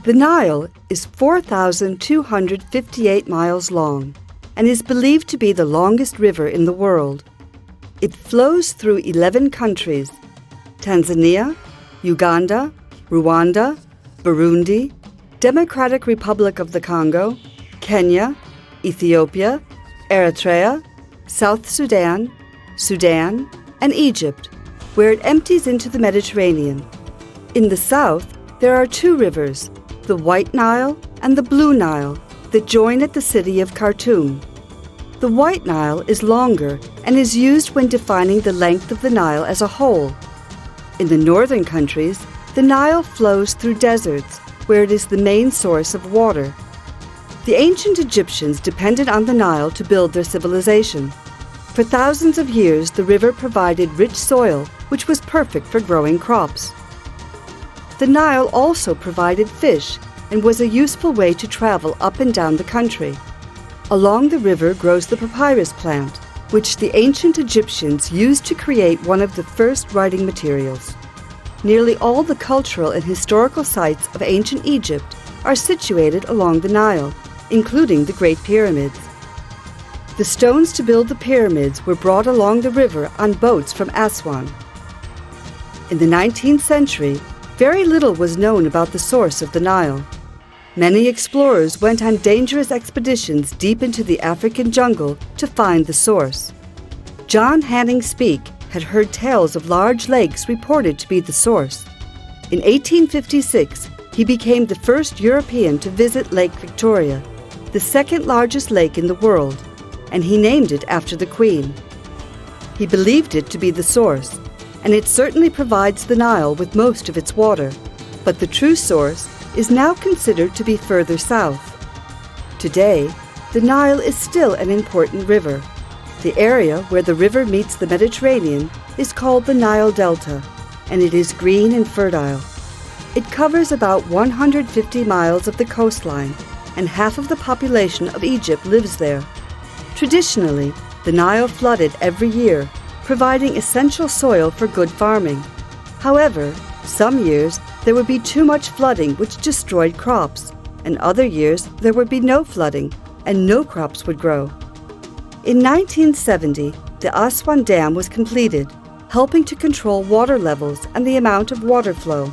The Nile is 4,258 miles long and is believed to be the longest river in the world. It flows through 11 countries: Tanzania, Uganda, Rwanda, Burundi, Democratic Republic of the Congo, Kenya, Ethiopia, Eritrea, South Sudan, Sudan, and Egypt, where it empties into the Mediterranean. In the south, there are two rivers, the White Nile and the Blue Nile, that join at the city of Khartoum. The White Nile is longer and is used when defining the length of the Nile as a whole. In the northern countries, the Nile flows through deserts, where it is the main source of water. The ancient Egyptians depended on the Nile to build their civilization. For thousands of years, the river provided rich soil, which was perfect for growing crops. The Nile also provided fish and was a useful way to travel up and down the country. Along the river grows the papyrus plant, which the ancient Egyptians used to create one of the first writing materials. Nearly all the cultural and historical sites of ancient Egypt are situated along the Nile, including the Great Pyramids. The stones to build the pyramids were brought along the river on boats from Aswan. In the 19th century, very little was known about the source of the Nile. Many explorers went on dangerous expeditions deep into the African jungle to find the source. John Hanning Speke had heard tales of large lakes reported to be the source. In 1856, he became the first European to visit Lake Victoria, the second largest lake in the world, and he named it after the Queen. He believed it to be the source, and it certainly provides the Nile with most of its water, but the true source is now considered to be further south. Today, the Nile is still an important river. The area where the river meets the Mediterranean is called the Nile Delta, and it is green and fertile. It covers about 150 miles of the coastline, and half of the population of Egypt lives there. Traditionally, the Nile flooded every year, providing essential soil for good farming. However, some years there would be too much flooding which destroyed crops, and other years there would be no flooding and no crops would grow. In 1970, the Aswan Dam was completed, helping to control water levels and the amount of water flow.